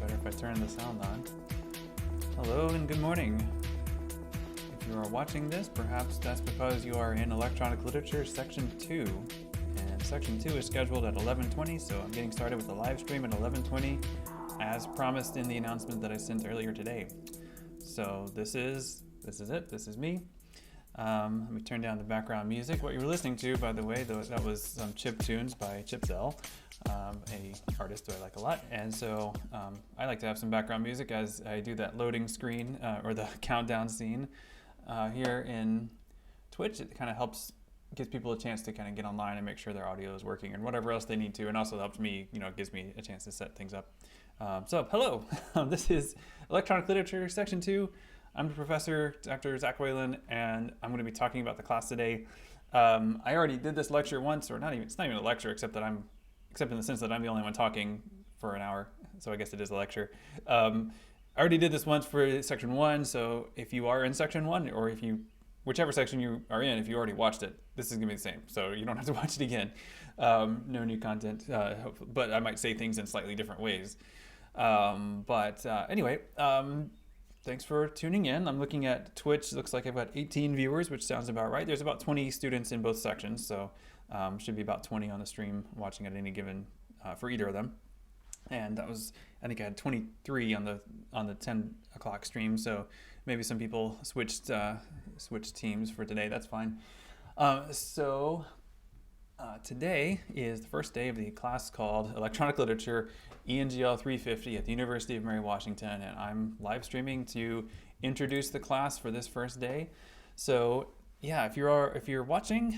Better if I turn the sound on. Hello and good morning. If you are watching this, perhaps that's because you are in Electronic Literature Section 2. And Section 2 is scheduled at 11:20, so I'm getting started with the live stream at 11:20, as promised in the announcement that I sent earlier today. So this is it. This is me. Let me turn down the background music. What you were listening to, by the way, that was some chip tunes by Chipzel, a artist who I like a lot. And so I like to have some background music as I do that loading screen or the countdown scene here in Twitch. It kind of gives people a chance to kind of get online and make sure their audio is working and whatever else they need to, and also helps me, it gives me a chance to set things up. So hello, this is Electronic Literature Section 2. I'm the professor, Dr. Zach Whalen, and I'm going to be talking about the class today. I already did this lecture once, or it's not even a lecture, except in the sense that I'm the only one talking for an hour, so I guess it is a lecture. I already did this once for Section 1, so if you are in Section 1, or whichever section you are in, if you already watched it, this is going to be the same, so you don't have to watch it again. No new content, but I might say things in slightly different ways. Anyway, thanks for tuning in. I'm looking at Twitch. Looks like I've got 18 viewers, which sounds about right. There's about 20 students in both sections, so should be about 20 on the stream watching at any given for either of them. And that was, I think I had 23 on the 10 o'clock stream, so maybe some people switched teams for today. That's fine. Today is the first day of the class called Electronic Literature ENGL 350 at the University of Mary Washington, and I'm live streaming to introduce the class for this first day. So yeah, if you're watching,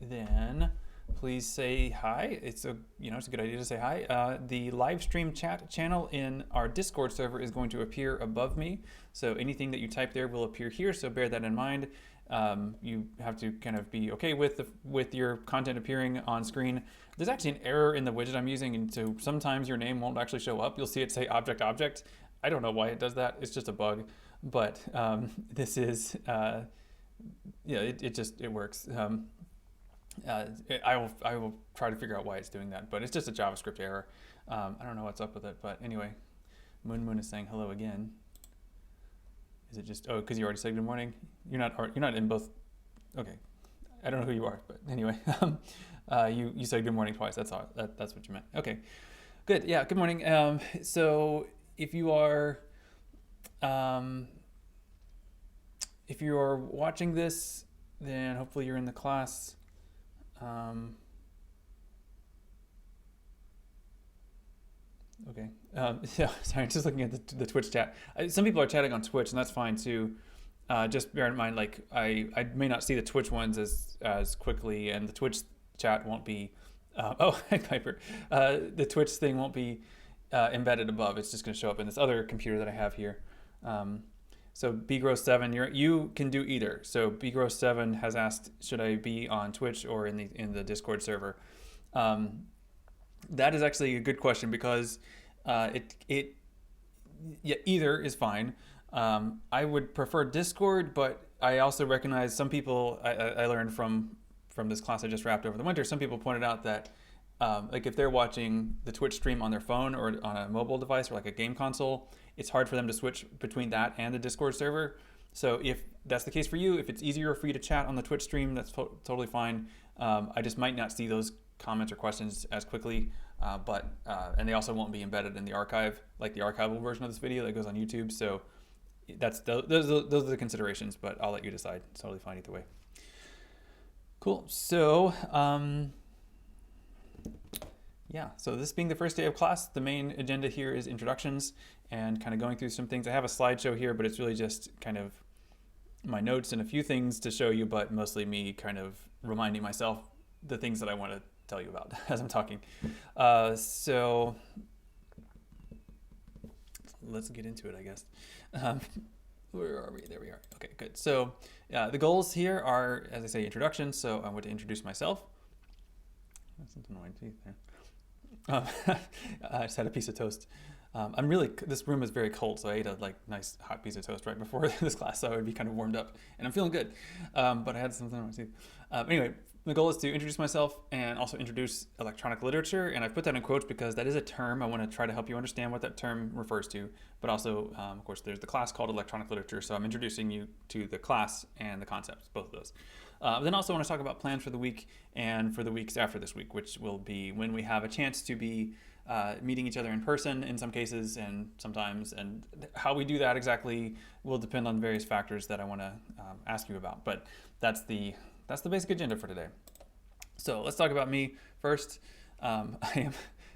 then please say hi. It's a good idea to say hi. The live stream chat channel in our Discord server is going to appear above me, so anything that you type there will appear here, so bear that in mind. You have to kind of be okay with your content appearing on screen. There's actually an error in the widget I'm using, and so sometimes your name won't actually show up. You'll see it say object. I don't know why it does that. It's just a bug, but this is it works. I will try to figure out why it's doing that, but it's just a JavaScript error. I don't know what's up with it, but anyway, Moon is saying hello again. Is it just, because you already said good morning? You're not in both. Okay, I don't know who you are, but anyway, you said good morning twice. That's all. That's what you meant. Okay, good. Yeah, good morning. So if you are watching this, then hopefully you're in the class. Okay. Yeah, sorry, just looking at the Twitch chat. Some people are chatting on Twitch, and that's fine too. Just bear in mind, like I may not see the Twitch ones as quickly, and the Twitch chat won't be Oh, hi, Piper. The Twitch thing won't be embedded above. It's just going to show up in this other computer that I have here. Um, so bgross7, you can do either. So bgross7 has asked, should I be on Twitch or in the Discord server? Um, that is actually a good question because it yeah, either is fine. I would prefer Discord, but I also recognize some people. I learned from this class I just wrapped over the winter. Some people pointed out that like if they're watching the Twitch stream on their phone or on a mobile device or like a game console, it's hard for them to switch between that and the Discord server. So if that's the case for you, if it's easier for you to chat on the Twitch stream, that's totally fine. I just might not see those comments or questions as quickly, and they also won't be embedded in the archive, like the archival version of this video that goes on YouTube. So those are the considerations, but I'll let you decide. It's totally fine either way. Cool. So yeah, so this being the first day of class, the main agenda here is introductions and kind of going through some things. I have a slideshow here, but it's really just kind of my notes and a few things to show you, but mostly me kind of reminding myself the things that I want to tell you about as I'm talking. So let's get into it, I guess. Where are we? There we are. Okay, good. So the goals here are, as I say, introduction. So I want to introduce myself. That's something on my teeth there. I just had a piece of toast. This room is very cold, so I ate a nice hot piece of toast right before this class, so I would be kind of warmed up, and I'm feeling good. But I had something on my teeth. Anyway, the goal is to introduce myself and also introduce electronic literature, and I've put that in quotes because that is a term. I want to try to help you understand what that term refers to, but also, of course, there's the class called electronic literature, so I'm introducing you to the class and the concepts, both of those. Then also want to talk about plans for the week and for the weeks after this week, which will be when we have a chance to be meeting each other in person in some cases and sometimes, and how we do that exactly will depend on various factors that I want to ask you about. But that's the basic agenda for today. So let's talk about me first. I am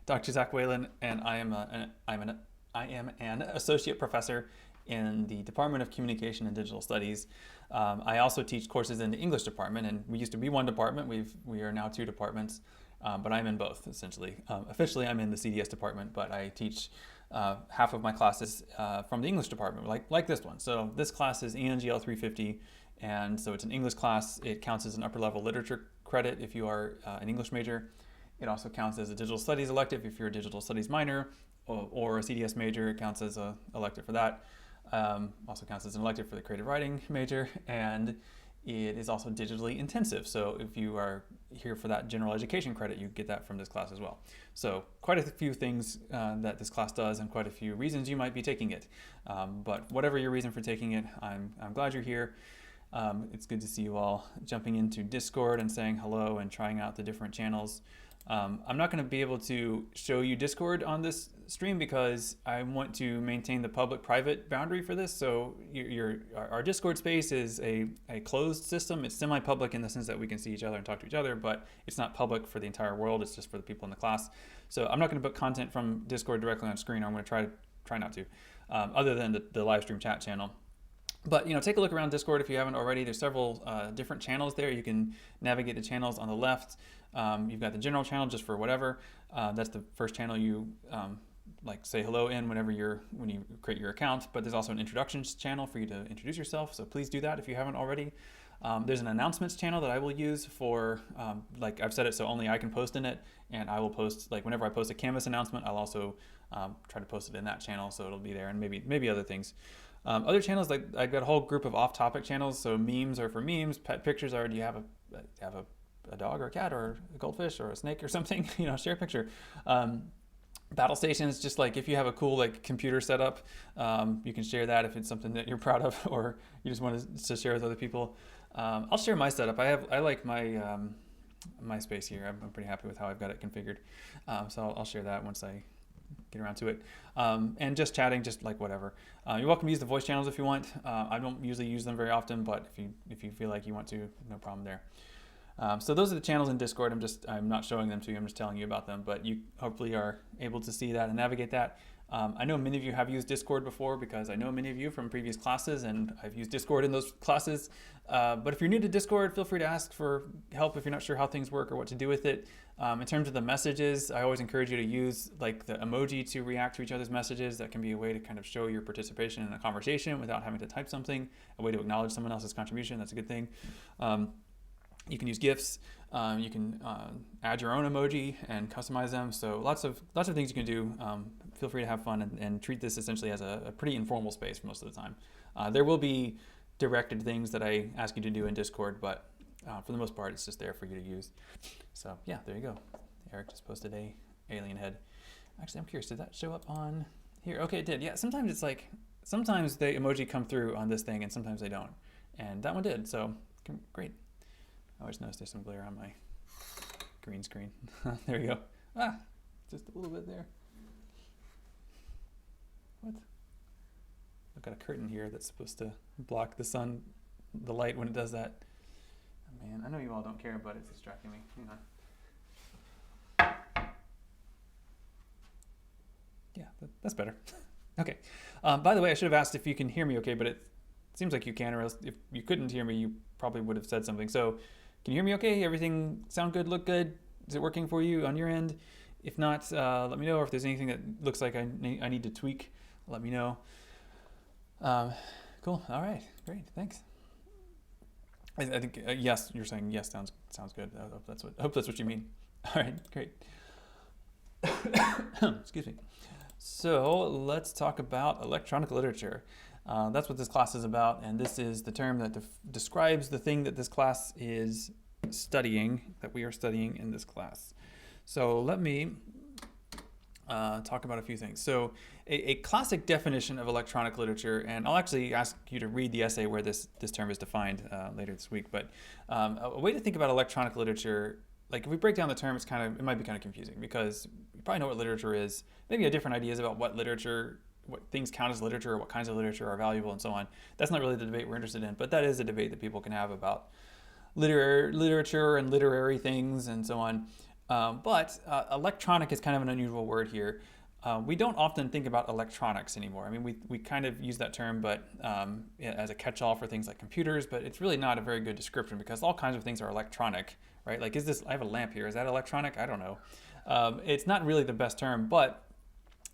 Dr. Zach Whalen, and I am an associate professor in the Department of Communication and Digital Studies. I also teach courses in the English department, and we used to be one department. We are now two departments, but I'm in both, essentially. Officially, I'm in the CDS department, but I teach half of my classes from the English department, like this one. So this class is ENGL 350, and so it's an English class. It counts as an upper level literature credit if you are an English major. It also counts as a digital studies elective if you're a digital studies minor, or a CDS major. It counts as an elective for that. Also counts as an elective for the creative writing major, and it is also digitally intensive. So if you are here for that general education credit, you get that from this class as well. So quite a few things that this class does, and quite a few reasons you might be taking it. But whatever your reason for taking it, I'm glad you're here. It's good to see you all jumping into Discord and saying hello and trying out the different channels. I'm not going to be able to show you Discord on this stream because I want to maintain the public-private boundary for this. So our Discord space is a closed system. It's semi-public in the sense that we can see each other and talk to each other, but it's not public for the entire world. It's just for the people in the class. So I'm not going to put content from Discord directly on screen. I'm going to try not to, other than the live stream chat channel. But take a look around Discord if you haven't already. There's several different channels there. You can navigate the channels on the left. You've got the general channel just for whatever. That's the first channel you say hello in when you create your account. But there's also an introductions channel for you to introduce yourself. So please do that if you haven't already. There's an announcements channel that I will use for I've set it so only I can post in it, and I will post whenever I post a Canvas announcement. I'll also try to post it in that channel, so it'll be there, and maybe other things. Other channels, I've got a whole group of off-topic channels. So memes are for memes. Pet pictures are, do you have a dog or a cat or a goldfish or a snake or something? Share a picture. Battle stations, just if you have a cool computer setup, you can share that if it's something that you're proud of or you just want to share with other people. I'll share my setup. I like my space here. I'm pretty happy with how I've got it configured. So I'll share that once I get around to it. And just chatting, just whatever. You're welcome to use the voice channels if you want. I don't usually use them very often, but if you feel like you want to, no problem there. So those are the channels in Discord. I'm not showing them to you. I'm just telling you about them, but you hopefully are able to see that and navigate that. I know many of you have used Discord before because I know many of you from previous classes and I've used Discord in those classes. But if you're new to Discord, feel free to ask for help if you're not sure how things work or what to do with it. In terms of the messages, I always encourage you to use like the emoji to react to each other's messages. That can be a way to kind of show your participation in a conversation without having to type something, a way to acknowledge someone else's contribution. That's a good thing. You can use GIFs. You can add your own emoji and customize them. So lots of things you can do. Feel free to have fun and treat this essentially as a pretty informal space most of the time. There will be directed things that I ask you to do in Discord, but for the most part, it's just there for you to use. So yeah, there you go. Eric just posted a alien head. Actually, I'm curious, did that show up on here? Okay, it did. Yeah, sometimes it's like, sometimes the emoji come through on this thing and sometimes they don't. And that one did, so great. I always notice there's some glare on my green screen. There you go. Just a little bit there. What? I've got a curtain here that's supposed to block the light when it does that. Oh, man, I know you all don't care, but it's distracting me. Hang on. Yeah, that's better. Okay. By the way, I should have asked if you can hear me okay, but it seems like you can, or else if you couldn't hear me, you probably would have said something. So can you hear me okay? Everything sound good, look good? Is it working for you on your end? If not, let me know. Or if there's anything that looks like I need to tweak, let me know. Cool. All right. Great. Thanks. I think yes. You're saying yes. Sounds good. I hope that's what you mean. All right. Great. Excuse me. So let's talk about electronic literature. That's what this class is about, and this is the term that describes the thing that this class is studying, that we are studying in this class. So let me talk about a few things. So a classic definition of electronic literature, and I'll actually ask you to read the essay where this term is defined later this week, but a way to think about electronic literature, like if we break down the term, it might be kind of confusing because you probably know what literature is, maybe have different ideas about what things count as literature, or what kinds of literature are valuable, and so on. That's not really the debate we're interested in, but that is a debate that people can have about literature and literary things and so on. But electronic is kind of an unusual word here. We don't often think about electronics anymore. I mean, we kind of use that term, but as a catch-all for things like computers, but it's really not a very good description because all kinds of things are electronic, right? Like, I have a lamp here. Is that electronic? I don't know. It's not really the best term, but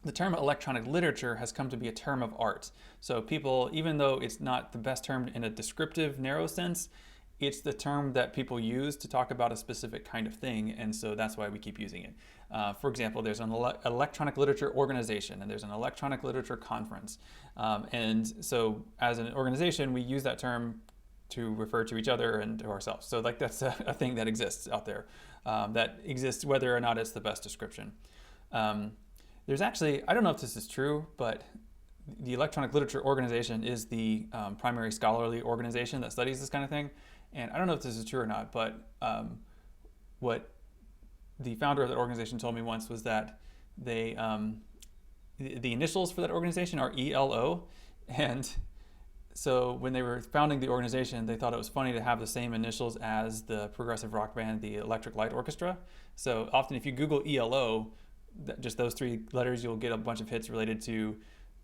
the term electronic literature has come to be a term of art. So people, even though it's not the best term in a descriptive, narrow sense, it's the term that people use to talk about a specific kind of thing, and so that's why we keep using it. For example, there's an electronic literature organization, and there's an electronic literature conference. And so as an organization, we use that term to refer to each other and to ourselves. So like that's a thing that exists out there, that exists whether or not it's the best description. There's actually, I don't know if this is true, but the Electronic Literature Organization is the primary scholarly organization that studies this kind of thing. And I don't know if this is true or not, but what the founder of that organization told me once was that the initials for that organization are ELO. And so when they were founding the organization, they thought it was funny to have the same initials as the progressive rock band, the Electric Light Orchestra. So often if you Google ELO, just those three letters, you'll get a bunch of hits related to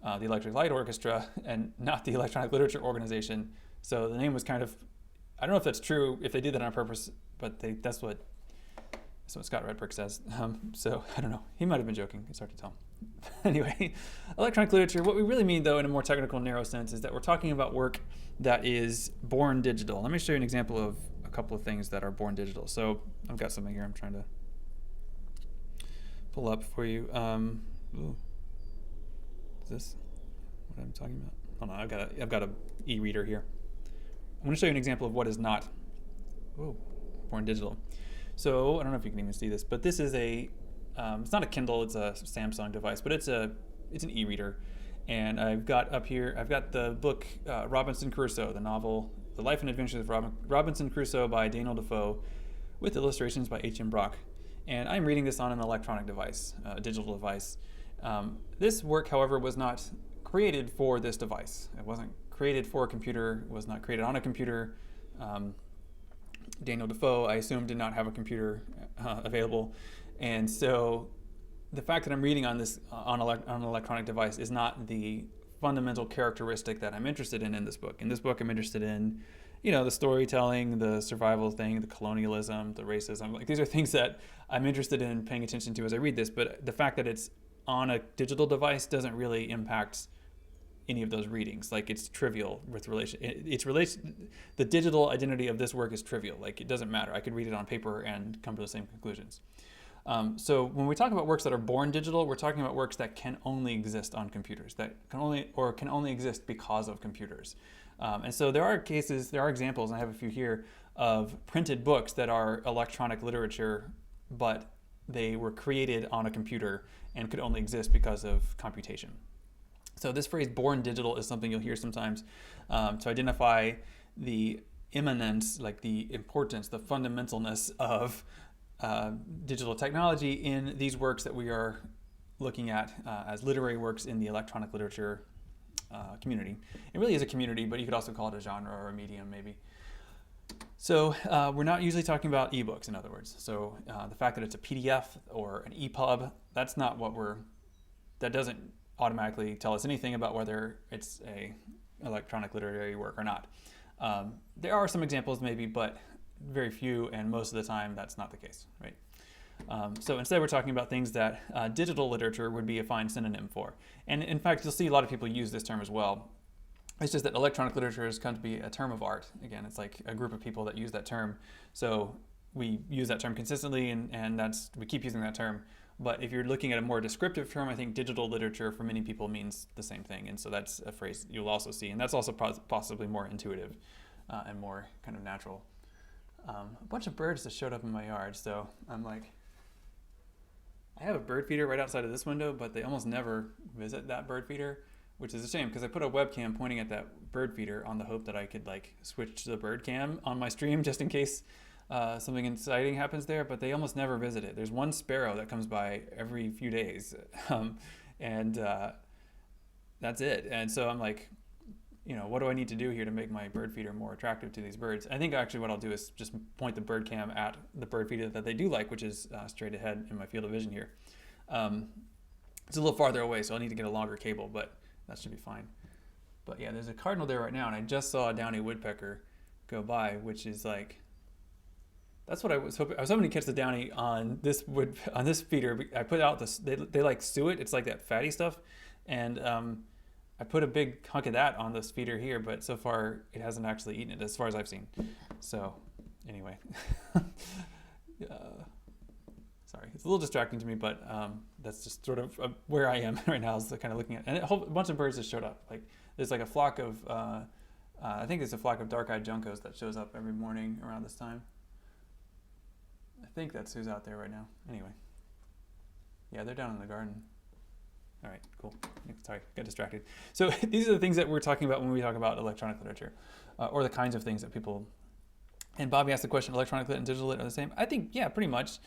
the Electric Light Orchestra and not the Electronic Literature Organization. So the name was kind of, I don't know if that's true, if they did that on purpose, but that's what Scott Redbrick says. So I don't know. He might have been joking. It's hard to tell. Anyway, electronic literature, what we really mean, though, in a more technical, narrow sense, is that we're talking about work that is born digital. Let me show you an example of a couple of things that are born digital. So I've got something here I'm trying to pull up for you. Is this what I'm talking about? Hold on, I've got a e-reader here. I'm going to show you an example of what is not born digital. So I don't know if you can even see this, but this is it's not a Kindle, it's a Samsung device, but it's an e-reader. And I've got up here, I've got the book Robinson Crusoe, the novel, The Life and Adventures of Robinson Crusoe by Daniel Defoe, with illustrations by H.M. Brock. And I'm reading this on an electronic device, a digital device. This work, however, was not created for this device. It wasn't created for a computer, it was not created on a computer. Daniel Defoe, I assume, did not have a computer available. And so the fact that I'm reading on this on an electronic device is not the fundamental characteristic that I'm interested in this book. In this book, I'm interested in, the storytelling, the survival thing, the colonialism, the racism. Like, these are things that I'm interested in paying attention to as I read this. But the fact that it's on a digital device doesn't really impact any of those readings. Like, it's trivial with relation. The digital identity of this work is trivial. Like, it doesn't matter. I could read it on paper and come to the same conclusions. So when we talk about works that are born digital, we're talking about works that can only exist on computers, that can only exist because of computers. And so there are examples, and I have a few here, of printed books that are electronic literature, but they were created on a computer and could only exist because of computation. So this phrase born digital is something you'll hear sometimes to identify the immanence, like the importance, the fundamentalness of digital technology in these works that we are looking at as literary works in the electronic literature community. It really is a community, but you could also call it a genre or a medium maybe. So we're not usually talking about ebooks, in other words. So the fact that it's a PDF or an EPUB, that's not that doesn't automatically tell us anything about whether it's a electronic literary work or not. There are some examples maybe, but very few, and most of the time that's not the case, right? So instead we're talking about things that digital literature would be a fine synonym for. And in fact, you'll see a lot of people use this term as well. It's just that electronic literature has come to be a term of art. Again, it's like a group of people that use that term. So we use that term consistently, and we keep using that term. But if you're looking at a more descriptive term, I think digital literature for many people means the same thing. And so that's a phrase you'll also see. And that's also possibly more intuitive and more kind of natural. A bunch of birds just showed up in my yard, so I'm like, I have a bird feeder right outside of this window, but they almost never visit that bird feeder, which is a shame because I put a webcam pointing at that bird feeder on the hope that I could like switch to the bird cam on my stream just in case something exciting happens there, but they almost never visit it. There's one sparrow that comes by every few days, and that's it. And so I'm like, what do I need to do here to make my bird feeder more attractive to these birds? I think actually what I'll do is just point the bird cam at the bird feeder that they do like, which is straight ahead in my field of vision here. It's a little farther away, so I'll need to get a longer cable, but that should be fine. But yeah, there's a cardinal there right now, and I just saw a downy woodpecker go by, which is like, that's what I was hoping. I was hoping to catch the downy on this feeder. I put out this, they like suet. It's like that fatty stuff, and I put a big hunk of that on this feeder here, but so far it hasn't actually eaten it as far as I've seen. So anyway, sorry, it's a little distracting to me, but that's just sort of where I am right now, is kind of looking at, and a whole bunch of birds just showed up. Like there's like a flock of, I think there's a flock of dark-eyed juncos that shows up every morning around this time. I think that's who's out there right now. Anyway, yeah, they're down in the garden. All right, cool. Sorry, got distracted. So these are the things that we're talking about when we talk about electronic literature, or the kinds of things that people. And Bobby asked the question: electronic lit and digital lit are the same? I think, yeah, pretty much.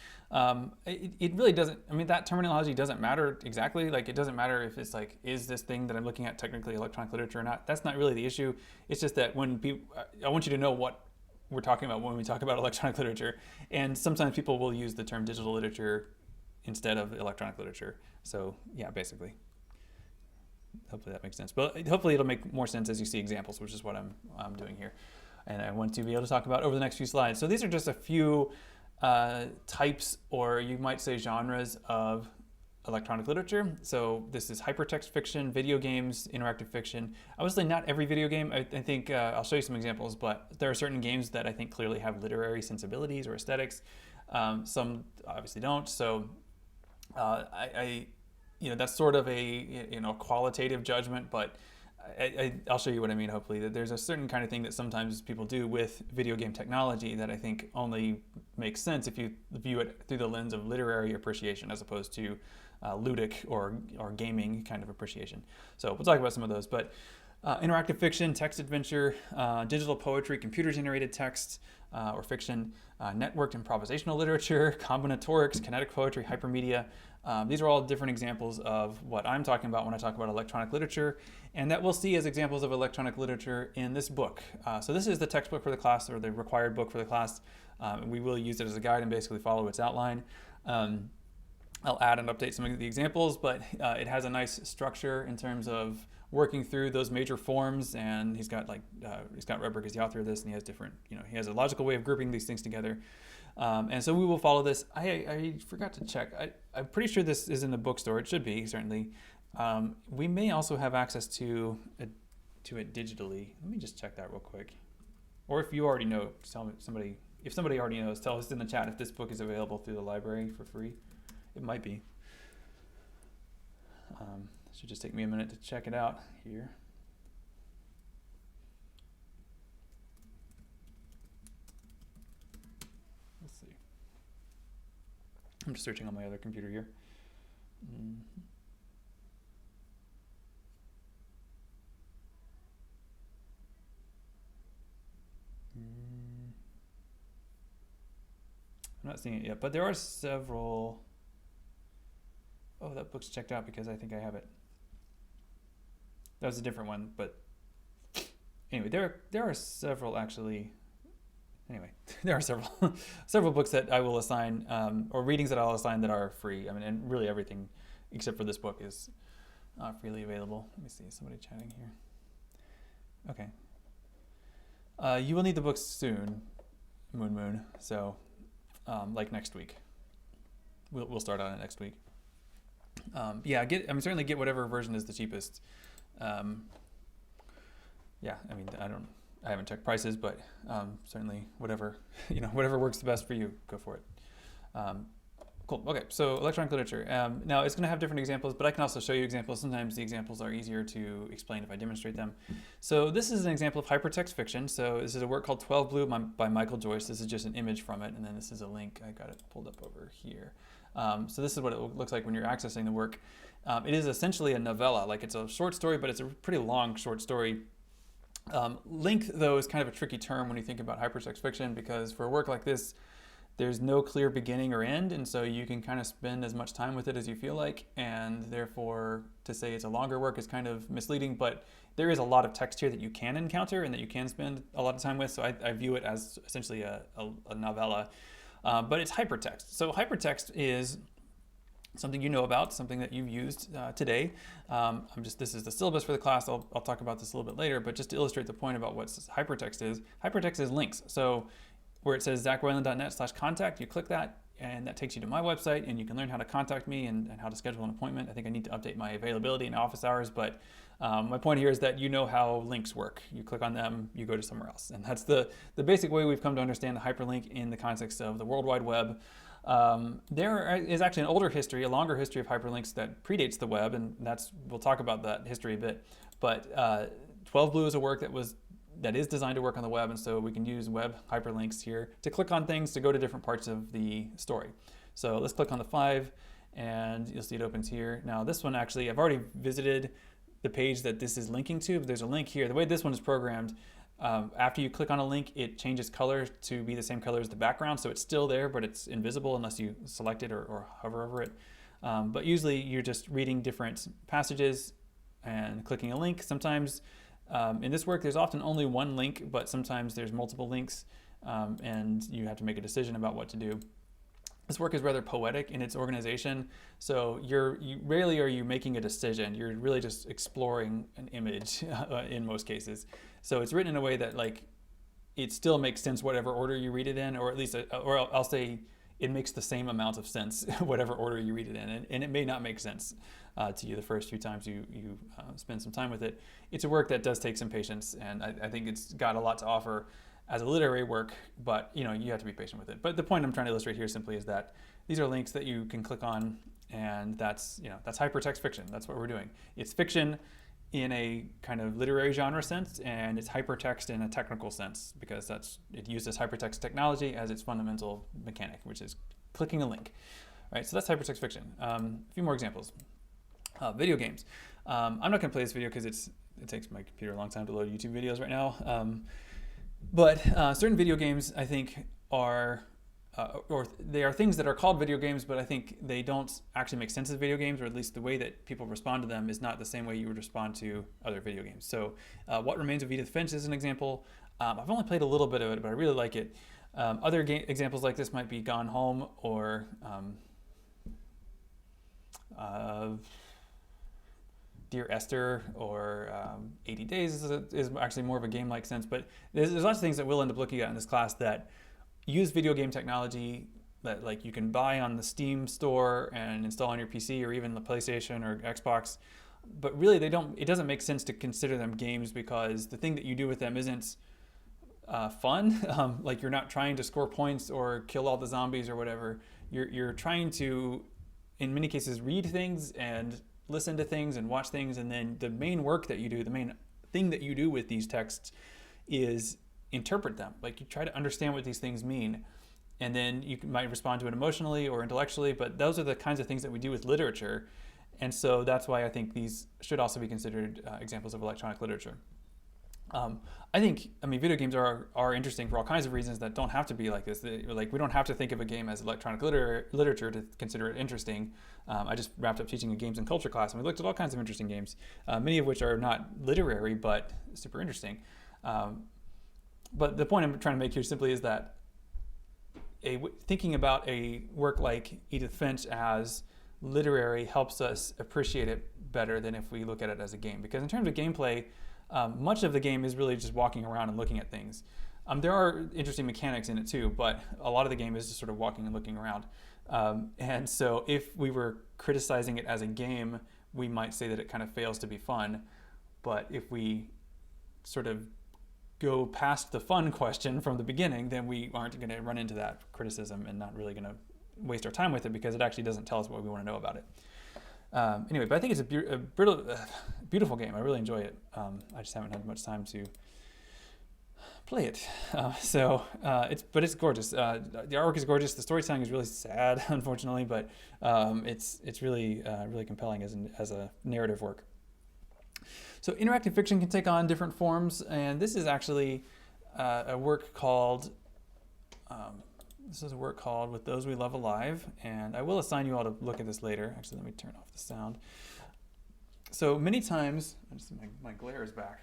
It really doesn't. I mean, that terminology doesn't matter exactly. Like, it doesn't matter if it's like, is this thing that I'm looking at technically electronic literature or not? That's not really the issue. It's just that when people, I want you to know what we're talking about when we talk about electronic literature. And sometimes people will use the term digital literature instead of electronic literature. So yeah, basically, hopefully that makes sense. But hopefully it'll make more sense as you see examples, which is what I'm doing here. And I want to be able to talk about over the next few slides. So these are just a few types, or you might say genres, of electronic literature. So this is hypertext fiction, video games, interactive fiction. Obviously not every video game. I think I'll show you some examples, but there are certain games that I think clearly have literary sensibilities or aesthetics. Some obviously don't. So that's sort of a qualitative judgment, but I'll show you what I mean, hopefully, that there's a certain kind of thing that sometimes people do with video game technology that I think only makes sense if you view it through the lens of literary appreciation as opposed to ludic or gaming kind of appreciation. So we'll talk about some of those, but interactive fiction, text adventure, digital poetry, computer-generated text or fiction, networked improvisational literature, combinatorics, kinetic poetry, hypermedia. These are all different examples of what I'm talking about when I talk about electronic literature, and that we'll see as examples of electronic literature in this book. So this is the textbook for the class, or the required book for the class. We will use it as a guide and basically follow its outline. I'll add and update some of the examples, but it has a nice structure in terms of working through those major forms. And he's got Scott Redberg is the author of this, and he has different, he has a logical way of grouping these things together. And so we will follow this. I forgot to check. I'm pretty sure this is in the bookstore. It should be, certainly. We may also have access to it digitally. Let me just check that real quick. Or if you already know, tell me if somebody already knows, tell us in the chat if this book is available through the library for free. It might be. Should just take me a minute to check it out here. Let's see. I'm just searching on my other computer here. I'm not seeing it yet, but there are several. Oh, that book's checked out because I think I have it. That was a different one, but anyway, there are several actually. Anyway, there are several books that I will assign, or readings that I'll assign that are free. I mean, and really everything except for this book is freely available. Let me see, somebody chatting here. Okay. You will need the books soon, Moon. So, like next week. We'll start on it next week. Yeah, certainly get whatever version is the cheapest. Yeah, I mean, I haven't checked prices, but certainly whatever works the best for you, go for it. Cool. Okay, so electronic literature. Now it's going to have different examples, but I can also show you examples. Sometimes the examples are easier to explain if I demonstrate them. So this is an example of hypertext fiction. So this is a work called 12 Blue by Michael Joyce. This is just an image from it, and then this is a link. I got it pulled up over here. So this is what it looks like when you're accessing the work. It is essentially a novella, like it's a short story, but it's a pretty long short story. Length, though, is kind of a tricky term when you think about hypertext fiction, because for a work like this, there's no clear beginning or end, and so you can kind of spend as much time with it as you feel like, and therefore to say it's a longer work is kind of misleading, but there is a lot of text here that you can encounter and that you can spend a lot of time with, so I view it as essentially a novella, but it's hypertext. So hypertext is something you know about, something that you've used today. This is the syllabus for the class. I'll talk about this a little bit later, but just to illustrate the point about what hypertext is links. So where it says zachwayland.net/contact, you click that, and that takes you to my website, and you can learn how to contact me and how to schedule an appointment. I think I need to update my availability and office hours, but my point here is that you know how links work. You click on them, you go to somewhere else. And that's the basic way we've come to understand the hyperlink in the context of the World Wide Web. There is actually an older history, a longer history of hyperlinks that predates the web, and we'll talk about that history a bit. But 12 Blue is a work that is designed to work on the web, and so we can use web hyperlinks here to click on things to go to different parts of the story. So let's click on the 5, and you'll see it opens here. Now this one actually, I've already visited the page that this is linking to, but there's a link here. The way this one is programmed, after you click on a link, it changes color to be the same color as the background, so it's still there, but it's invisible unless you select it or hover over it. But usually you're just reading different passages and clicking a link. Sometimes in this work, there's often only one link, but sometimes there's multiple links, and you have to make a decision about what to do. This work is rather poetic in its organization, so you rarely are you making a decision. You're really just exploring an image in most cases. So it's written in a way that it still makes sense whatever order you read it in, or at least, or I'll say it makes the same amount of sense whatever order you read it in, and it may not make sense to you the first few times you spend some time with it. It's a work that does take some patience, and I think it's got a lot to offer as a literary work, but you have to be patient with it. But the point I'm trying to illustrate here simply is that these are links that you can click on, and that's hypertext fiction. That's what we're doing. It's fiction in a kind of literary genre sense, and it's hypertext in a technical sense, because it uses hypertext technology as its fundamental mechanic, which is clicking a link. All right, so that's hypertext fiction. A few more examples. Video games. I'm not going to play this video because it takes my computer a long time to load YouTube videos right now. But certain video games, I think, are they are things that are called video games, but I think they don't actually make sense as video games, or at least the way that people respond to them is not the same way you would respond to other video games. So What Remains of Edith Finch is an example. I've only played a little bit of it, but I really like it. Other examples like this might be Gone Home, or Dear Esther or 80 Days is actually more of a game-like sense, but there's lots of things that we'll end up looking at in this class that use video game technology that like you can buy on the Steam store and install on your PC or even the PlayStation or Xbox, but really it doesn't make sense to consider them games because the thing that you do with them isn't fun. Like you're not trying to score points or kill all the zombies or whatever. You're trying to, in many cases, read things and listen to things and watch things, and then the main work that you do, the main thing that you do with these texts is interpret them. Like you try to understand what these things mean, and then you might respond to it emotionally or intellectually, but those are the kinds of things that we do with literature. And so that's why I think these should also be considered examples of electronic literature. I mean, video games are interesting for all kinds of reasons that don't have to be like this. Like we don't have to think of a game as electronic literature to consider it interesting. I just wrapped up teaching a games and culture class, and we looked at all kinds of interesting games, many of which are not literary but super interesting. But the point I'm trying to make here simply is that thinking about a work like Edith Finch as literary helps us appreciate it better than if we look at it as a game. Because in terms of gameplay, much of the game is really just walking around and looking at things. There are interesting mechanics in it too, but a lot of the game is just sort of walking and looking around. And so if we were criticizing it as a game, we might say that it kind of fails to be fun. But if we sort of go past the fun question from the beginning, then we aren't going to run into that criticism and not really going to waste our time with it because it actually doesn't tell us what we want to know about it. Anyway, but I think it's a beautiful game. I really enjoy it. I just haven't had much time to play it. But it's gorgeous. The artwork is gorgeous. The storytelling is really sad, unfortunately, but it's really compelling as a narrative work. So interactive fiction can take on different forms, and this is actually a work called With Those We Love Alive, and I will assign you all to look at this later. Actually, let me turn off the sound. So many times, my glare is back.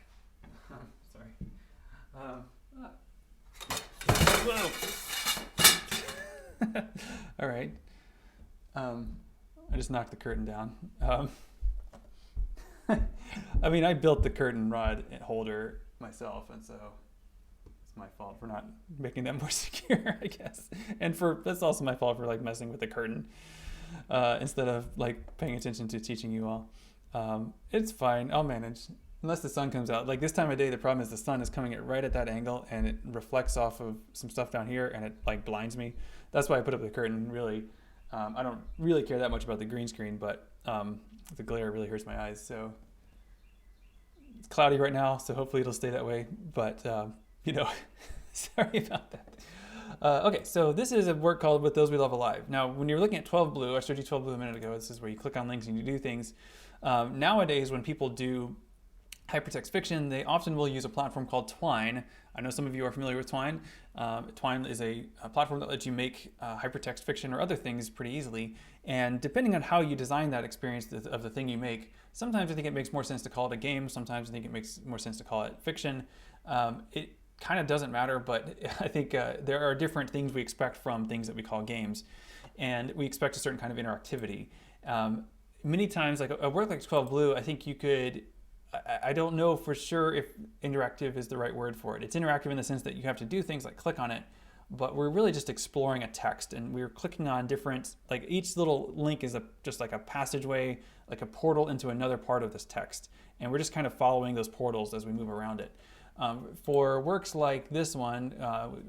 Sorry. Whoa. All right. I just knocked the curtain down. I mean, I built the curtain rod holder myself, and so it's my fault for not making that more secure, I guess. And that's also my fault for like messing with the curtain instead of like paying attention to teaching you all. It's fine. I'll manage. Unless the sun comes out. Like this time of day, the problem is the sun is coming at right at that angle, and it reflects off of some stuff down here, and it like blinds me. That's why I put up the curtain. Really, I don't really care that much about the green screen, but the glare really hurts my eyes. So it's cloudy right now, so hopefully it'll stay that way. But sorry about that. Okay, so this is a work called With Those We Love Alive. Now, when you're looking at 12 Blue, I showed you 12 Blue a minute ago. This is where you click on links and you do things. Nowadays, when people do hypertext fiction, they often will use a platform called Twine. I know some of you are familiar with Twine. Twine is a platform that lets you make hypertext fiction or other things pretty easily. And depending on how you design that experience of the thing you make, sometimes I think it makes more sense to call it a game. Sometimes I think it makes more sense to call it fiction. It kind of doesn't matter, but I think there are different things we expect from things that we call games. And we expect a certain kind of interactivity. Many times, like a work like 12 Blue, I think you could, I don't know for sure if interactive is the right word for it. It's interactive in the sense that you have to do things like click on it, but we're really just exploring a text, and we're clicking on different, like each little link is just like a passageway, like a portal into another part of this text. And we're just kind of following those portals as we move around it. For works like this one,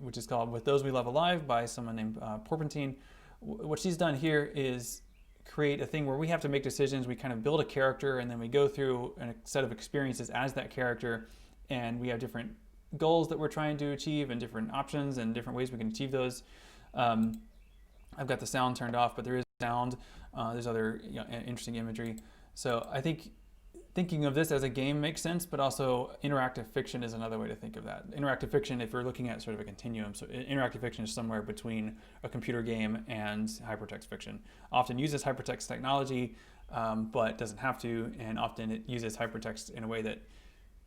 which is called With Those We Love Alive by someone named Porpentine, what she's done here is create a thing where we have to make decisions. We kind of build a character, and then we go through a set of experiences as that character, and we have different goals that we're trying to achieve and different options and different ways we can achieve those. I've got the sound turned off, but there is sound. There's other interesting imagery. So I think thinking of this as a game makes sense, but also interactive fiction is another way to think of that. Interactive fiction, if we're looking at sort of a continuum, so interactive fiction is somewhere between a computer game and hypertext fiction. Often uses hypertext technology, but doesn't have to, and often it uses hypertext in a way that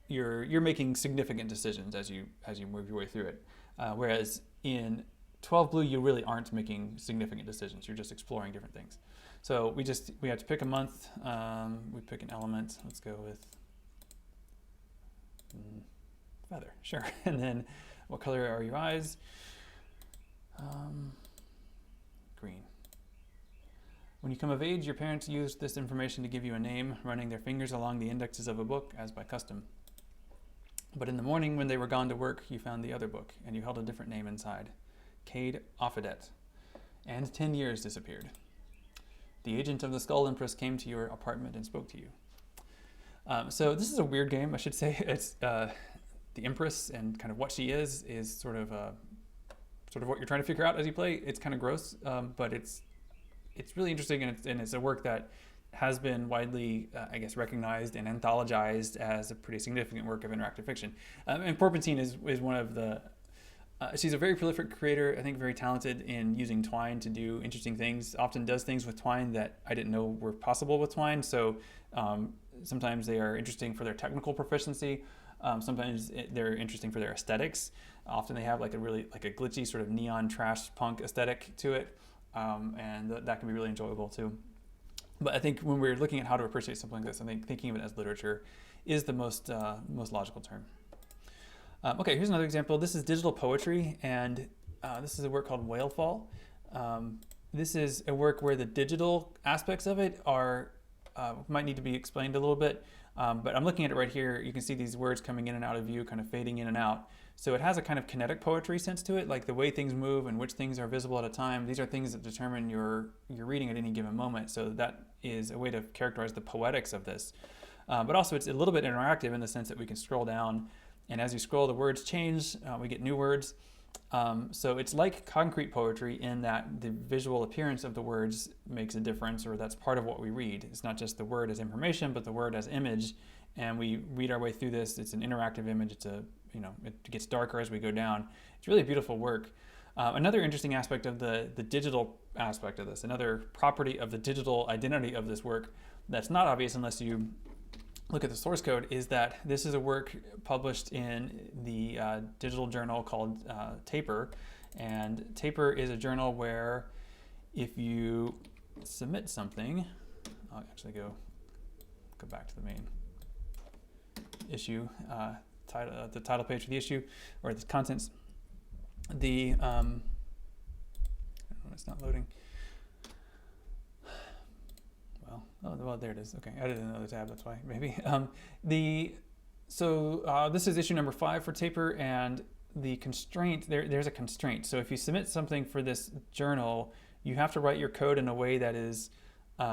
you're making significant decisions as you move your way through it. Whereas in 12 Blue, you really aren't making significant decisions. You're just exploring different things. So we have to pick a month. We pick an element. Let's go with feather, sure. And then what color are your eyes? Green. When you come of age, your parents use this information to give you a name, running their fingers along the indexes of a book as by custom. But in the morning when they were gone to work, you found the other book, and you held a different name inside. Cade Offadet. And 10 years disappeared. The agent of the Skull Empress came to your apartment and spoke to you. So this is a weird game, I should say. It's the Empress and kind of what she is sort of what you're trying to figure out as you play. It's kind of gross, but it's really interesting, and it's a work that has been widely, I guess, recognized and anthologized as a pretty significant work of interactive fiction. And Porpentine is one of the, she's a very prolific creator, I think very talented in using Twine to do interesting things, often does things with Twine that I didn't know were possible with Twine. So sometimes they are interesting for their technical proficiency. Sometimes they're interesting for their aesthetics. Often they have like a glitchy sort of neon trash punk aesthetic to it. And that can be really enjoyable too. But I think when we're looking at how to appreciate something like this, I think thinking of it as literature is the most logical term. Okay, here's another example. This is digital poetry, and this is a work called Whalefall. This is a work where the digital aspects of it are might need to be explained a little bit. But I'm looking at it right here. You can see these words coming in and out of view, kind of fading in and out. So it has a kind of kinetic poetry sense to it, like the way things move and which things are visible at a time. These are things that determine your reading at any given moment. So that is a way to characterize the poetics of this. But also it's a little bit interactive in the sense that we can scroll down, and as you scroll, the words change. We get new words. So it's like concrete poetry in that the visual appearance of the words makes a difference, or that's part of what we read. It's not just the word as information, but the word as image, and we read our way through this. It's an interactive image. It gets darker as we go down. It's really a beautiful work. Another interesting aspect of the digital aspect of this, another property of the digital identity of this work that's not obvious unless you look at the source code, is that this is a work published in the digital journal called Taper. And Taper is a journal where if you submit something, I'll actually go back to the main issue, the title page for the issue, or the contents. It's not loading. Well, there it is. Okay, I did another tab, that's why, maybe. This is issue number 5 for Taper, and the constraint, there's a constraint. So if you submit something for this journal, you have to write your code in a way that is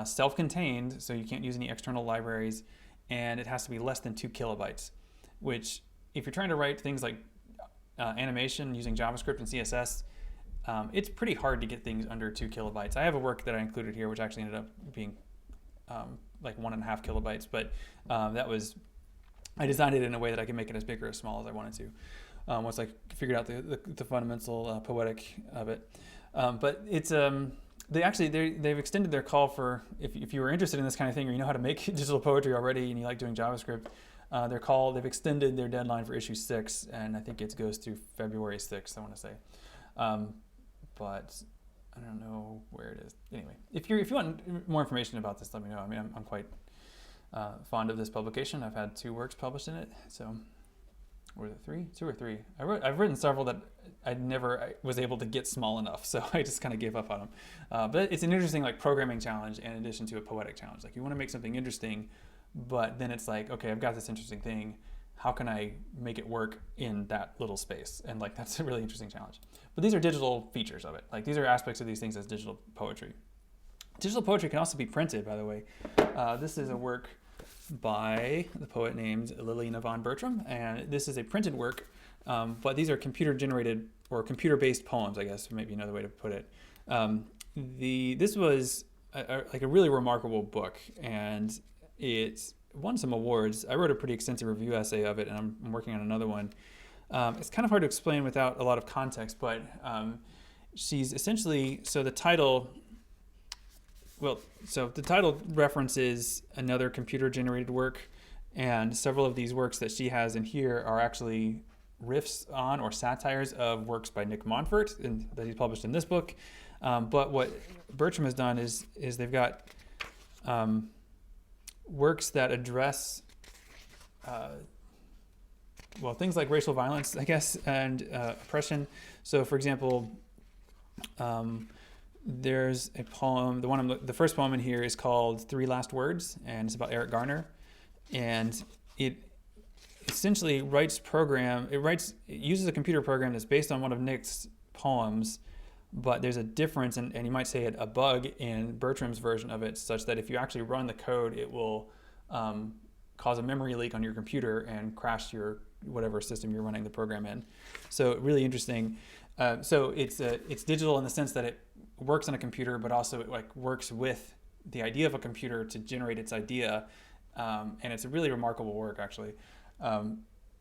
self-contained, so you can't use any external libraries, and it has to be less than 2 kilobytes, which if you're trying to write things like animation using JavaScript and CSS, it's pretty hard to get things under 2 kilobytes. I have a work that I included here, which actually ended up being like 1.5 kilobytes, but I designed it in a way that I can make it as big or as small as I wanted to, once I figured out the fundamental poetic of it. But it's they've extended their call for, if you were interested in this kind of thing, or you know how to make digital poetry already and you like doing JavaScript, they've extended their deadline for issue 6, and I think it goes through February 6th, I want to say. But I don't know where it is. Anyway, if you want more information about this, let me know. I mean, I'm quite fond of this publication. I've had 2 works published in it. So, or the 3? 2 or 3. I've written several that I was able to get small enough, so I just kind of gave up on them. But it's an interesting programming challenge in addition to a poetic challenge. Like, you want to make something interesting, but then it's like, okay, I've got this interesting thing. How can I make it work in that little space? And that's a really interesting challenge. But these are digital features of it. These are aspects of these things as digital poetry. Digital poetry can also be printed, by the way. This is a work by the poet named Liliana von Bertram, and this is a printed work, but these are computer-generated or computer-based poems, I guess, maybe another way to put it. This was a really remarkable book, and it's won some awards. I wrote a pretty extensive review essay of it, and I'm working on another one. It's kind of hard to explain without a lot of context, but she's essentially, the title references another computer-generated work, and several of these works that she has in here are actually riffs on or satires of works by Nick Montfort that he's published in this book. But what Bertram has done is they've got works that address things like racial violence, I guess, and oppression. So, for example, there's a poem. The first poem in here is called "Three Last Words," and it's about Eric Garner, and it essentially it uses a computer program that's based on one of Nick's poems, but there's a difference, and you might say a bug in Bertram's version of it, such that if you actually run the code, it will cause a memory leak on your computer and crash your whatever system you're running the program in. So really interesting. So it's digital in the sense that it works on a computer, but also it works with the idea of a computer to generate its idea, and it's a really remarkable work actually.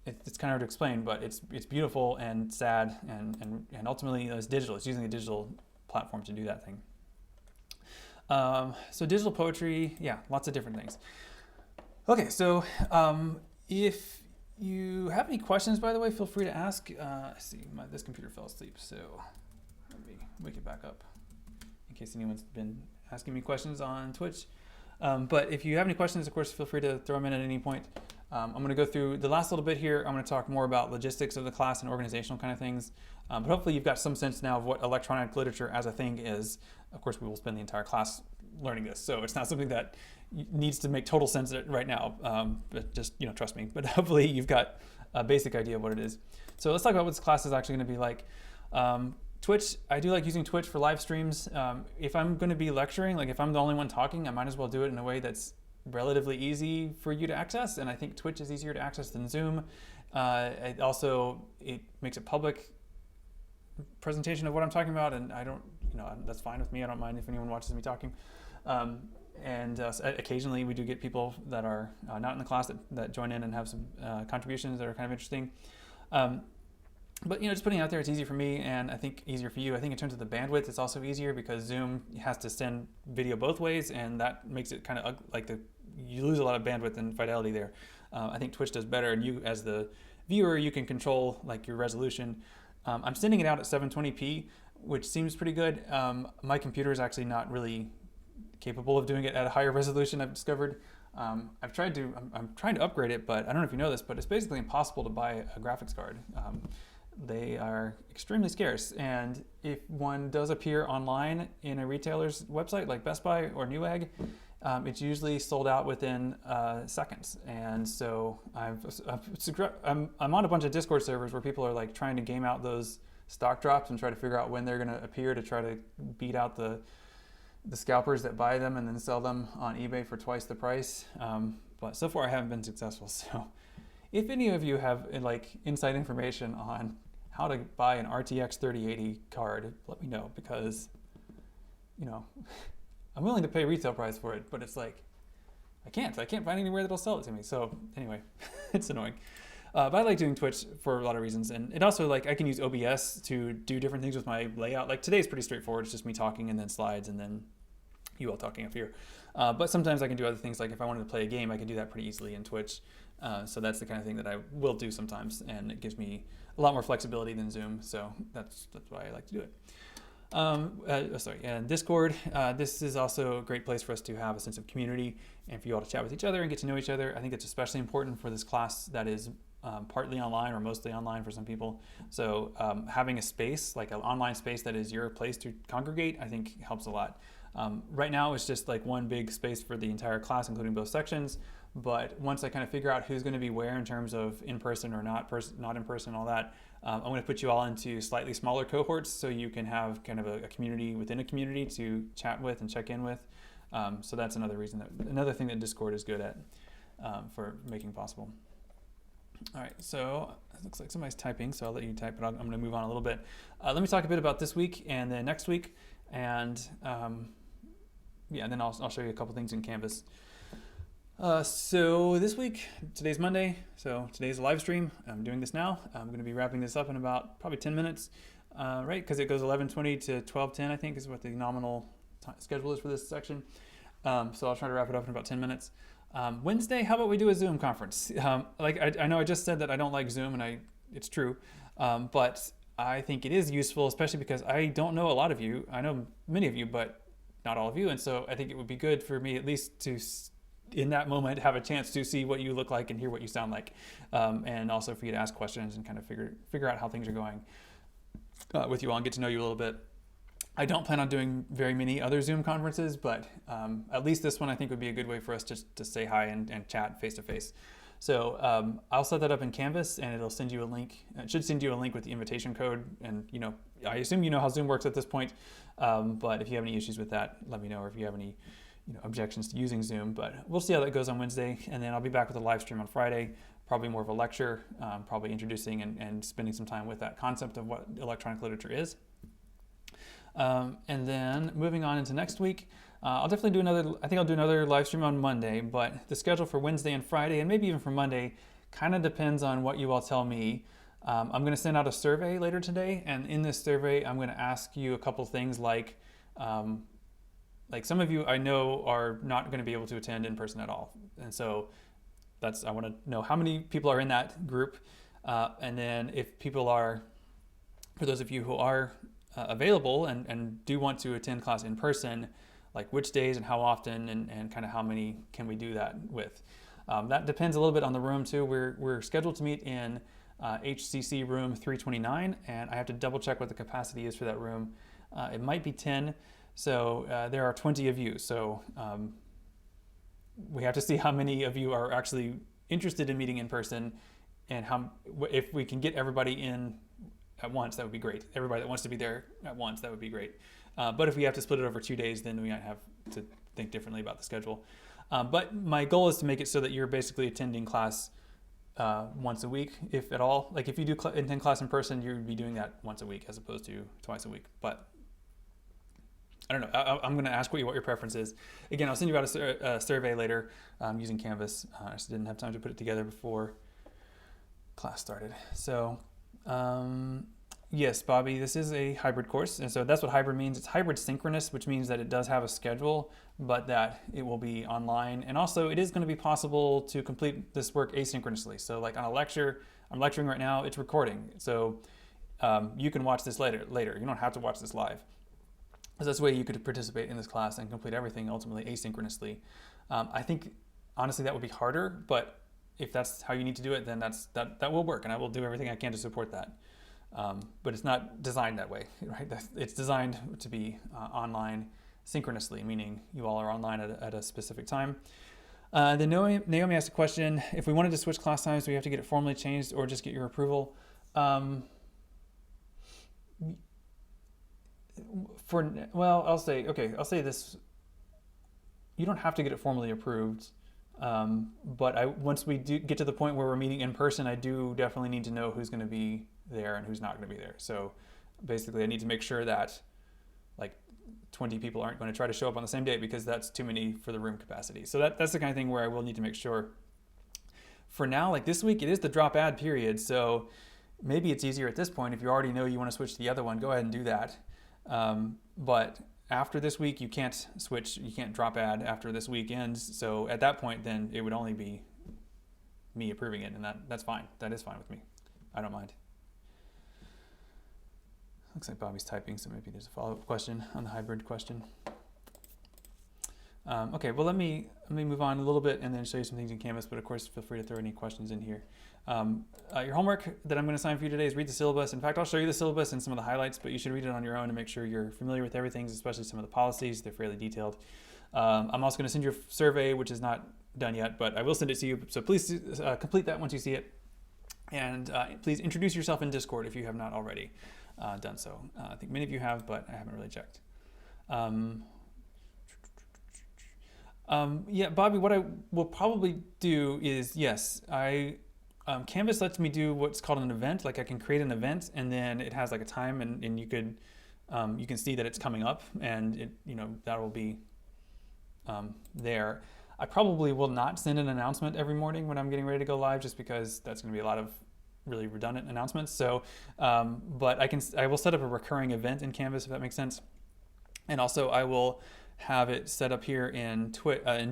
It's kind of hard to explain, but it's beautiful and sad, and ultimately it's digital. It's using a digital platform to do that thing. So digital poetry, yeah, lots of different things. Okay, so if you have any questions, by the way, feel free to ask. This computer fell asleep, so let me wake it back up in case anyone's been asking me questions on Twitch. But if you have any questions, of course, feel free to throw them in at any point. I'm going to go through the last little bit here. I'm going to talk more about logistics of the class and organizational kind of things. But hopefully you've got some sense now of what electronic literature as a thing is. Of course, we will spend the entire class learning this, so it's not something that needs to make total sense right now. But just trust me. But hopefully you've got a basic idea of what it is. So let's talk about what this class is actually going to be like. Twitch, I do like using Twitch for live streams. If I'm going to be lecturing, like if I'm the only one talking, I might as well do it in a way that's relatively easy for you to access, and I think Twitch is easier to access than Zoom. It makes a public presentation of what I'm talking about, and I don't, that's fine with me. I don't mind if anyone watches me talking. Occasionally we do get people that are not in the class that join in and have some contributions that are kind of interesting. But just putting it out there, it's easy for me, and I think easier for you. I think in terms of the bandwidth, it's also easier because Zoom has to send video both ways, and that makes it kind of you lose a lot of bandwidth and fidelity there. I think Twitch does better, and you, as the viewer, you can control your resolution. I'm sending it out at 720p, which seems pretty good. My computer is actually not really capable of doing it at a higher resolution, I've discovered. I'm trying to upgrade it, but I don't know if you know this, but it's basically impossible to buy a graphics card. They are extremely scarce, and if one does appear online in a retailer's website like Best Buy or Newegg, it's usually sold out within seconds. And so I'm on a bunch of Discord servers where people are trying to game out those stock drops and try to figure out when they're going to appear to try to beat out the scalpers that buy them and then sell them on eBay for twice the price. But so far I haven't been successful. So if any of you have inside information on how to buy an RTX 3080 card, let me know, because I'm willing to pay retail price for it, but it's I can't find anywhere that'll sell it to me. So anyway, it's annoying. But I like doing Twitch for a lot of reasons, and it also I can use OBS to do different things with my layout. Today's pretty straightforward. It's just me talking and then slides and then you all talking up here. But sometimes I can do other things, like if I wanted to play a game, I can do that pretty easily in Twitch. So that's the kind of thing that I will do sometimes, and it gives me a lot more flexibility than Zoom. So that's why I like to do it. And Discord. This is also a great place for us to have a sense of community and for you all to chat with each other and get to know each other. I think it's especially important for this class that is partly online or mostly online for some people. So having a space, like an online space that is your place to congregate, I think helps a lot. Right now it's just one big space for the entire class, including both sections. But once I kind of figure out who's going to be where in terms of in-person or not in person, all that, I'm going to put you all into slightly smaller cohorts so you can have kind of a community within a community to chat with and check in with. So that's another thing that Discord is good at for making possible. All right, so it looks like somebody's typing, so I'll let you type, but I'm going to move on a little bit. Let me talk a bit about this week and then next week, and then I'll show you a couple things in Canvas. So this week, today's Monday, so today's a live stream. I'm doing this now. I'm going to be wrapping this up in about probably 10 minutes, right? Because it goes 11:20 to 12:10, I think, is what the nominal schedule is for this section. So I'll try to wrap it up in about 10 minutes. Wednesday, how about we do a Zoom conference? I know I just said that I don't like Zoom, and it's true, but I think it is useful, especially because I don't know a lot of you. I know many of you, but not all of you. And so I think it would be good for me at least to, in that moment, have a chance to see what you look like and hear what you sound like. And also for you to ask questions and kind of figure out how things are going with you all and get to know you a little bit. I don't plan on doing very many other Zoom conferences, but at least this one I think would be a good way for us just to say hi and chat face to face. So I'll set that up in Canvas, and it'll send you a link. It should send you a link with the invitation code. And I assume you know how Zoom works at this point. But if you have any issues with that, let me know. Or if you have any objections to using Zoom. But we'll see how that goes on Wednesday, and then I'll be back with a live stream on Friday. Probably more of a lecture, probably introducing and spending some time with that concept of what electronic literature is. And then moving on into next week, I'll definitely I'll do another live stream on Monday, but the schedule for Wednesday and Friday, and maybe even for Monday, kind of depends on what you all tell me. I'm going to send out a survey later today, and in this survey, I'm going to ask you a couple things like some of you I know are not going to be able to attend in person at all. And so I want to know how many people are in that group. And then if people are, for those of you who are available and do want to attend class in person, like which days and how often and kind of how many can we do that with. That depends a little bit on the room too. We're scheduled to meet in HCC room 329, and I have to double check what the capacity is for that room. It might be 10, so there are 20 of you. So we have to see how many of you are actually interested in meeting in person, and if we can get everybody in at once, that would be great. Everybody that wants to be there at once, that would be great. But if we have to split it over 2 days, then we might have to think differently about the schedule. But my goal is to make it so that you're basically attending class once a week, if at all. Like if you do attend class in person, you'd be doing that once a week as opposed to twice a week. But I don't know. I'm going to ask what your preference is. Again, I'll send you out a survey later using Canvas. I just didn't have time to put it together before class started. So yes, Bobby, this is a hybrid course. And so that's what hybrid means. It's hybrid synchronous, which means that it does have a schedule, but that it will be online. And also it is going to be possible to complete this work asynchronously. So like on a lecture, I'm lecturing right now, it's recording. So you can watch this later. You don't have to watch this live. So that's the way you could participate in this class and complete everything ultimately asynchronously. I think honestly that would be harder, but if that's how you need to do it, then that will work, and I will do everything I can to support that. But it's not designed that way, right? It's designed to be online synchronously, meaning you all are online at a specific time. Then Naomi asked a question: if we wanted to switch class times, do we have to get it formally changed or just get your approval? I'll say this. You don't have to get it formally approved. But once we do get to the point where we're meeting in person, I do definitely need to know who's going to be there and who's not going to be there. So basically I need to make sure that like 20 people aren't going to try to show up on the same day, because that's too many for the room capacity. So that's the kind of thing where I will need to make sure. For now, like this week, it is the drop add period. So maybe it's easier at this point. If you already know you want to switch to the other one, go ahead and do that. But after this week, you can't switch, you can't drop add after this week ends. So at that point, then it would only be me approving it, and that's fine. That is fine with me. I don't mind. Looks like Bobby's typing, so maybe there's a follow-up question on the hybrid question. Okay, well let me move on a little bit and then show you some things in Canvas, but of course feel free to throw any questions in here. Your homework that I'm going to assign for you today is read the syllabus. In fact, I'll show you the syllabus and some of the highlights, but you should read it on your own to make sure you're familiar with everything, especially some of the policies. They're fairly detailed. I'm also going to send you a survey, which is not done yet, but I will send it to you. So please complete that once you see it. And please introduce yourself in Discord if you have not already done so. I think many of you have, but I haven't really checked. Yeah, Bobby, what I will probably do is, yes, Canvas lets me do what's called an event. Like I can create an event, and then it has like a time, and you can see that it's coming up, and that will be there. I probably will not send an announcement every morning when I'm getting ready to go live, just because that's going to be a lot of really redundant announcements. So, but I will set up a recurring event in Canvas, if that makes sense. And also I will have it set up here in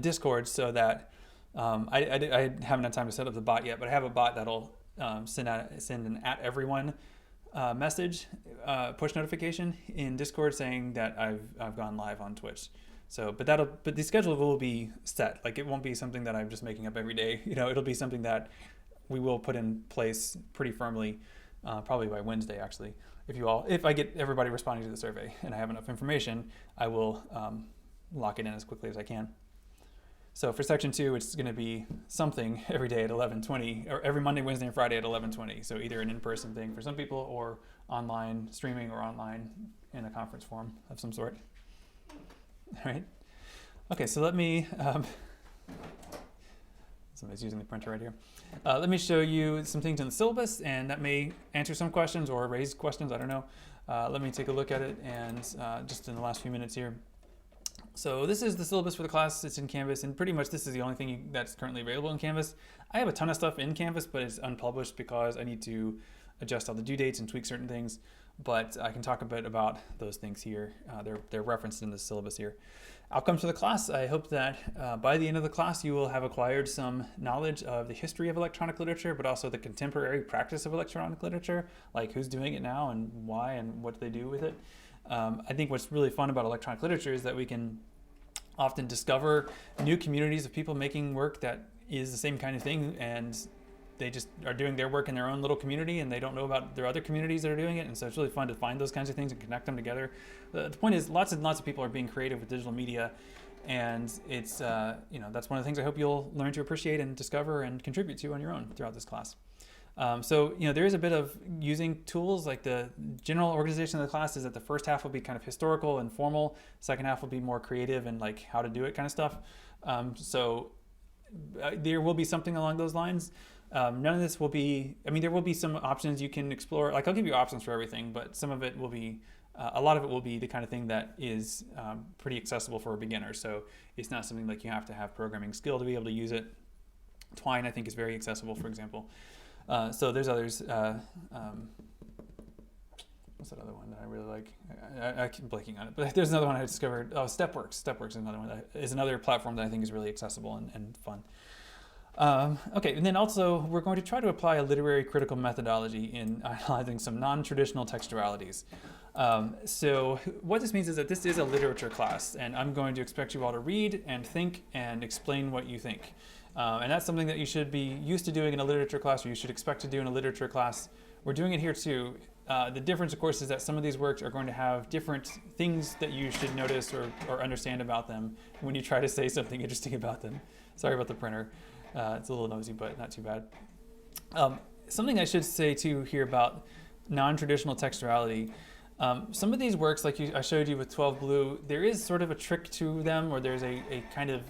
Discord, so that I haven't had time to set up the bot yet, but I have a bot that'll send an at everyone message, push notification in Discord saying that I've gone live on Twitch. So, but the schedule will be set. Like, it won't be something that I'm just making up every day. It'll be something that we will put in place pretty firmly, probably by Wednesday, actually. If I get everybody responding to the survey and I have enough information, I will lock it in as quickly as I can. So for section 2, it's going to be something every day at 11:20, or every Monday, Wednesday, and Friday at 11:20. So either an in-person thing for some people, or online streaming, or online in a conference form of some sort. All right. Okay, so let me, somebody's using the printer right here. Let me show you some things in the syllabus, and that may answer some questions or raise questions, I don't know. Let me take a look at it, and just in the last few minutes here. So this is the syllabus for the class. It's in Canvas, and pretty much this is the only thing that's currently available in Canvas. I have a ton of stuff in Canvas, but it's unpublished because I need to adjust all the due dates and tweak certain things. But I can talk a bit about those things here. They're referenced in the syllabus here. Outcomes for the class. I hope that by the end of the class you will have acquired some knowledge of the history of electronic literature, but also the contemporary practice of electronic literature, like who's doing it now and why and what do they do with it. I think what's really fun about electronic literature is that we can often discover new communities of people making work that is the same kind of thing, and they just are doing their work in their own little community, and they don't know about their other communities that are doing it. And so it's really fun to find those kinds of things and connect them together. The point is, lots and lots of people are being creative with digital media, and it's that's one of the things I hope you'll learn to appreciate and discover and contribute to on your own throughout this class. So there is a bit of using tools. Like, the general organization of the class is that the first half will be kind of historical and formal. Second half will be more creative and like how to do it kind of stuff. There will be something along those lines. None of this will be, there will be some options you can explore. Like, I'll give you options for everything, but some of it will be, a lot of it will be the kind of thing that is pretty accessible for a beginner. So it's not something like you have to have programming skill to be able to use it. Twine, I think, is very accessible, for example. So there's others. What's that other one that I really like? I keep blanking on it, but there's another one I discovered. Oh, Stepworks. Stepworks is another one that is another platform that I think is really accessible and fun. Okay, and then also we're going to try to apply a literary critical methodology in analyzing some non-traditional textualities. So what this means is that this is a literature class, and I'm going to expect you all to read and think and explain what you think. And that's something that you should be used to doing in a literature class, or you should expect to do in a literature class. We're doing it here too. The difference, of course, is that some of these works are going to have different things that you should notice or understand about them when you try to say something interesting about them. Sorry about the printer. It's a little noisy, but not too bad. Something I should say too here about non-traditional textuality. Some of these works, like I showed you with 12 Blue, there is sort of a trick to them, or there's a kind of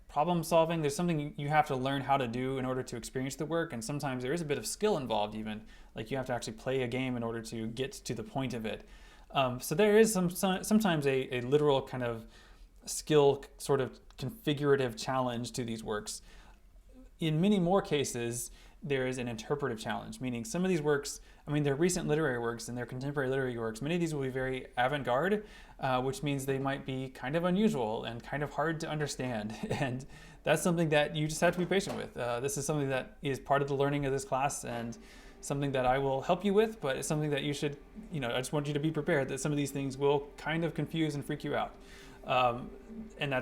problem solving. There's something you have to learn how to do in order to experience the work, and sometimes there is a bit of skill involved even. Like, you have to actually play a game in order to get to the point of it. So there is sometimes a literal kind of skill sort of configurative challenge to these works. In many more cases, there is an interpretive challenge, meaning some of these works, they're recent literary works and they're contemporary literary works. Many of these will be very avant-garde, which means they might be kind of unusual and kind of hard to understand. And that's something that you just have to be patient with. This is something that is part of the learning of this class, and something that I will help you with, but it's something that you should, I just want you to be prepared that some of these things will kind of confuse and freak you out. And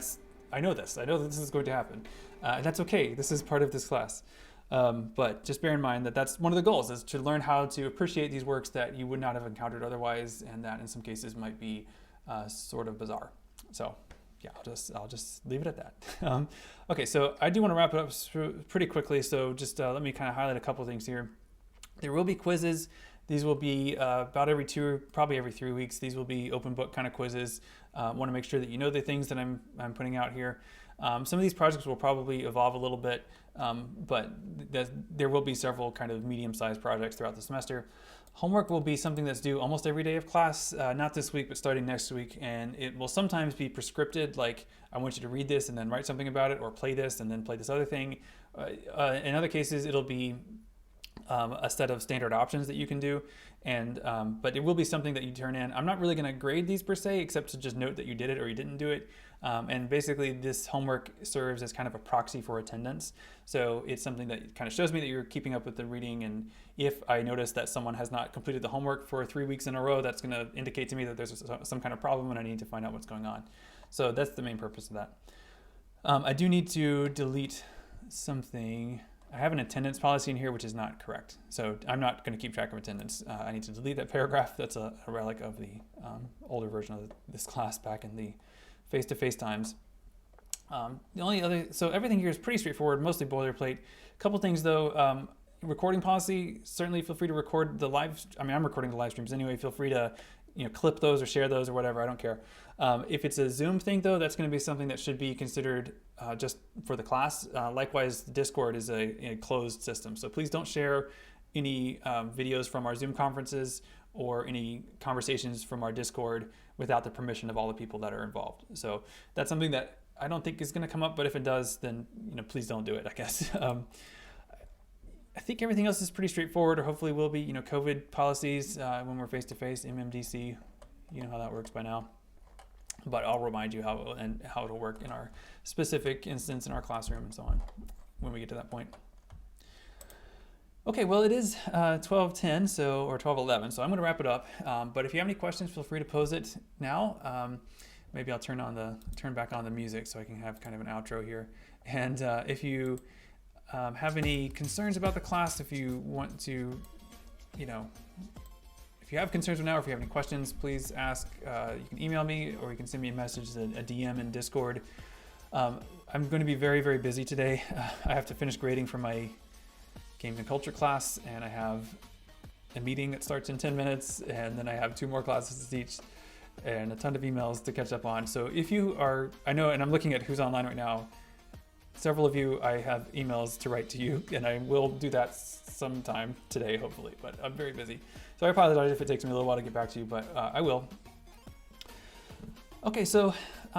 I know that this is going to happen. And that's okay. This is part of this class. But just bear in mind that that's one of the goals, is to learn how to appreciate these works that you would not have encountered otherwise, and that in some cases might be sort of bizarre. So yeah, I'll just leave it at that. Okay, so I do want to wrap it up pretty quickly. So just let me kind of highlight a couple of things here. There will be quizzes. These will be about probably every 3 weeks. These will be open book kind of quizzes. Want to make sure that you know the things that I'm putting out here. Some of these projects will probably evolve a little bit, but there will be several kind of medium-sized projects throughout the semester. Homework will be something that's due almost every day of class, not this week, but starting next week, and it will sometimes be prescripted, like I want you to read this and then write something about it, or play this and then play this other thing. In other cases, it'll be a set of standard options that you can do, and but it will be something that you turn in. I'm not really going to grade these per se, except to just note that you did it or you didn't do it. And basically this homework serves as kind of a proxy for attendance. So it's something that kind of shows me that you're keeping up with the reading, and if I notice that someone has not completed the homework for 3 weeks in a row, that's going to indicate to me that there's some kind of problem and I need to find out what's going on. So that's the main purpose of that. I do need to delete something. I have an attendance policy in here which is not correct, so I'm not going to keep track of attendance. I need to delete that paragraph. That's a relic of the older version of this class back in the face-to-face times. The only other, so everything here is pretty straightforward, mostly boilerplate. A couple things though, recording policy, certainly feel free to record the live, I'm recording the live streams anyway, feel free to clip those or share those or whatever, I don't care. If it's a Zoom thing though, that's going to be something that should be considered just for the class. Likewise, Discord is a closed system, so please don't share any videos from our Zoom conferences or any conversations from our Discord without the permission of all the people that are involved. So that's something that I don't think is going to come up, but if it does, then please don't do it, I guess. I think everything else is pretty straightforward, or hopefully will be. COVID policies when we're face-to-face, MMDC, you know how that works by now. But I'll remind you how it'll work in our specific instance in our classroom and so on when we get to that point. Okay, well it is 12:10, or 12:11, so I'm going to wrap it up. But if you have any questions, feel free to pose it now. Maybe I'll turn back on the music so I can have kind of an outro here. And if you have any concerns about the class, if you want to, if you have concerns now, or if you have any questions, please ask. You can email me, or you can send me a message, a DM in Discord. I'm going to be very, very busy today. I have to finish grading for my Games and Culture class, and I have a meeting that starts in 10 minutes, and then I have 2 more classes to teach, and a ton of emails to catch up on. So if you are, I know, and I'm looking at who's online right now, several of you, I have emails to write to you, and I will do that sometime today, hopefully, but I'm very busy. So I apologize if it takes me a little while to get back to you, but I will. Okay, so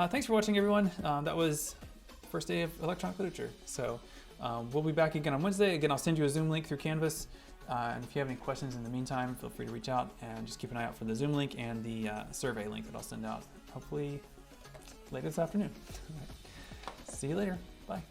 thanks for watching, everyone. That was the first day of electronic literature. So we'll be back again on Wednesday. Again, I'll send you a Zoom link through Canvas. And if you have any questions in the meantime, feel free to reach out, and just keep an eye out for the Zoom link and the survey link that I'll send out, hopefully later this afternoon. See you later. Bye.